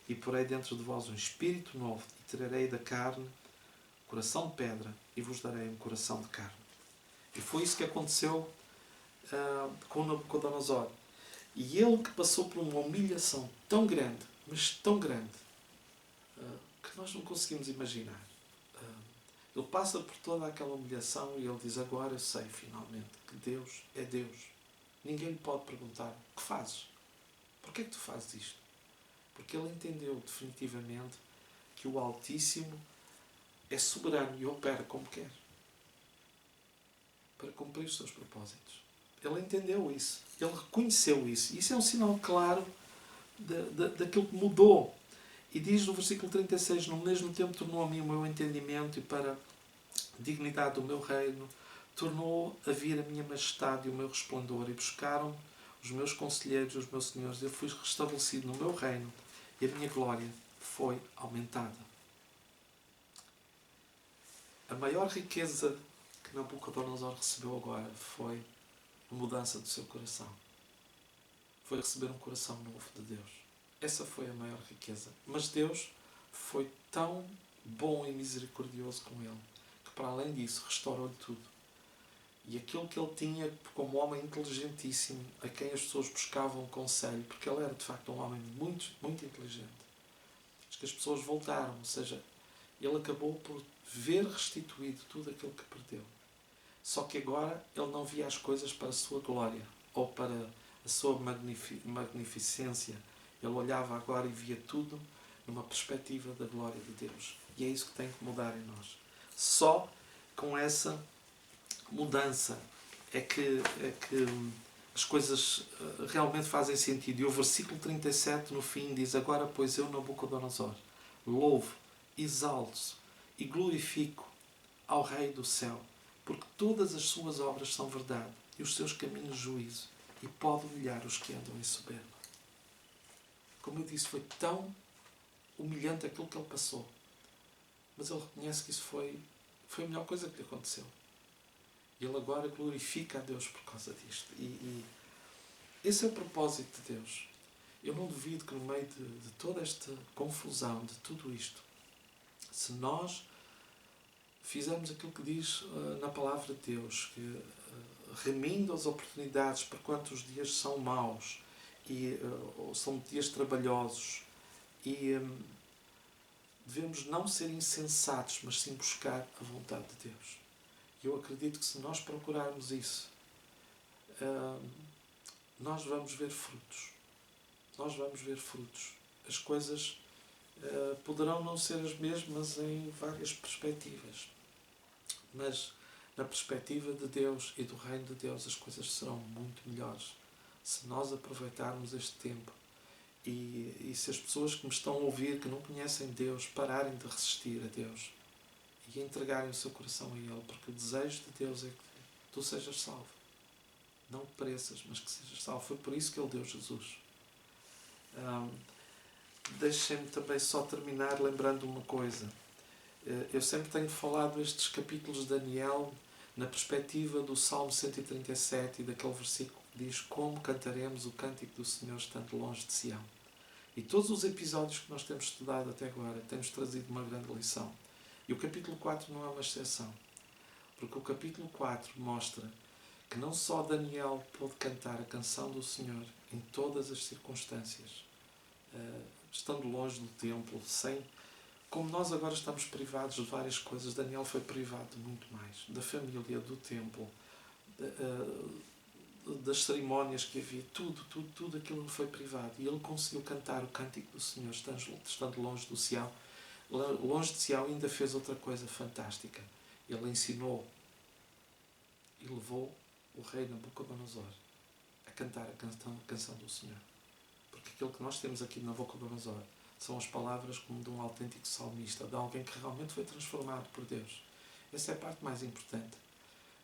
e porei dentro de vós um espírito novo, e tirarei da carne coração de pedra, e vos darei um coração de carne. E foi isso que aconteceu com Nabucodonosor. E ele, que passou por uma humilhação tão grande, mas tão grande, que nós não conseguimos imaginar. Ele passa por toda aquela humilhação e ele diz: agora eu sei finalmente que Deus é Deus. Ninguém lhe pode perguntar: o que fazes? Porquê é que tu fazes isto? Porque ele entendeu definitivamente que o Altíssimo é soberano e opera como quer, para cumprir os seus propósitos. Ele entendeu isso. Ele reconheceu isso. E isso é um sinal claro daquilo que mudou. E diz no versículo 36: no mesmo tempo tornou a mim o meu entendimento, e para a dignidade do meu reino tornou a vir a minha majestade e o meu resplendor, e buscaram os meus conselheiros e os meus senhores. Eu fui restabelecido no meu reino, e a minha glória foi aumentada. A maior riqueza que Nabucodonosor recebeu agora foi a mudança do seu coração. Foi receber um coração novo de Deus. Essa foi a maior riqueza. Mas Deus foi tão bom e misericordioso com ele, que para além disso restaurou-lhe tudo. E aquilo que ele tinha como homem inteligentíssimo, a quem as pessoas buscavam conselho, porque ele era de facto um homem muito, muito inteligente, acho que as pessoas voltaram, ou seja, ele acabou por ver restituído tudo aquilo que perdeu. Só que agora ele não via as coisas para a sua glória ou para a sua magnificência. Ele olhava agora e via tudo numa perspectiva da glória de Deus. E é isso que tem que mudar em nós. Só com essa mudança é que as coisas realmente fazem sentido. E o versículo 37 no fim diz: agora, pois eu, Nabucodonosor, louvo, exalto e glorifico ao Rei do céu, porque todas as suas obras são verdade e os seus caminhos juízo, e pode humilhar os que andam em soberba. Como eu disse, foi tão humilhante aquilo que ele passou, mas ele reconhece que isso foi a melhor coisa que lhe aconteceu. E ele agora glorifica a Deus por causa disto. E esse é o propósito de Deus. Eu não duvido que no meio de toda esta confusão, de tudo isto, se nós fizermos aquilo que diz na palavra de Deus, que remindo as oportunidades porquanto os dias são maus e são dias trabalhosos, e devemos não ser insensatos, mas sim buscar a vontade de Deus. E eu acredito que se nós procurarmos isso, nós vamos ver frutos. Nós vamos ver frutos. As coisas poderão não ser as mesmas em várias perspectivas, mas na perspectiva de Deus e do reino de Deus as coisas serão muito melhores se nós aproveitarmos este tempo e se as pessoas que me estão a ouvir, que não conhecem Deus, pararem de resistir a Deus e entregarem o seu coração a Ele, porque o desejo de Deus é que tu sejas salvo. Não que pereças, mas que sejas salvo. Foi por isso que Ele deu Jesus. Deixem-me também só terminar lembrando uma coisa. Eu sempre tenho falado estes capítulos de Daniel na perspectiva do Salmo 137 e daquele versículo que diz: como cantaremos o cântico do Senhor estando longe de Sião. E todos os episódios que nós temos estudado até agora temos trazido uma grande lição. E o capítulo 4 não é uma exceção. Porque o capítulo 4 mostra que não só Daniel pôde cantar a canção do Senhor em todas as circunstâncias, estando longe do templo, como nós agora estamos privados de várias coisas, Daniel foi privado de muito mais. Da família, do templo, das cerimónias que havia, tudo aquilo foi privado. E ele conseguiu cantar o cântico do Senhor, estando longe do Sião. Longe de Sião ainda fez outra coisa fantástica. Ele ensinou e levou o rei Nabucodonosor a cantar a canção do Senhor. Porque aquilo que nós temos aqui de Nabucodonosor são as palavras como de um autêntico salmista, de alguém que realmente foi transformado por Deus. Essa é a parte mais importante.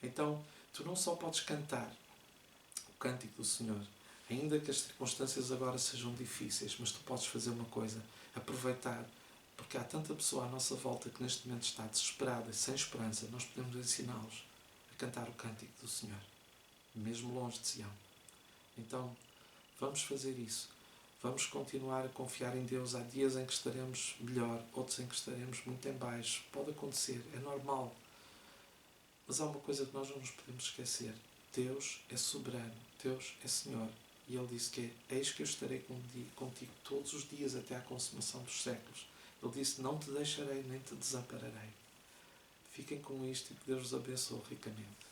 Então, tu não só podes cantar o cântico do Senhor, ainda que as circunstâncias agora sejam difíceis, mas tu podes fazer uma coisa, aproveitar, porque há tanta pessoa à nossa volta que neste momento está desesperada, sem esperança. Nós podemos ensiná-los a cantar o cântico do Senhor, mesmo longe de Sião. Então, vamos fazer isso. Vamos continuar a confiar em Deus. Há dias em que estaremos melhor, outros em que estaremos muito em baixo. Pode acontecer, é normal. Mas há uma coisa que nós não nos podemos esquecer. Deus é soberano, Deus é Senhor. E Ele disse que eis que eu estarei contigo todos os dias até à consumação dos séculos. Ele disse: não te deixarei nem te desampararei. Fiquem com isto e que Deus vos abençoe ricamente.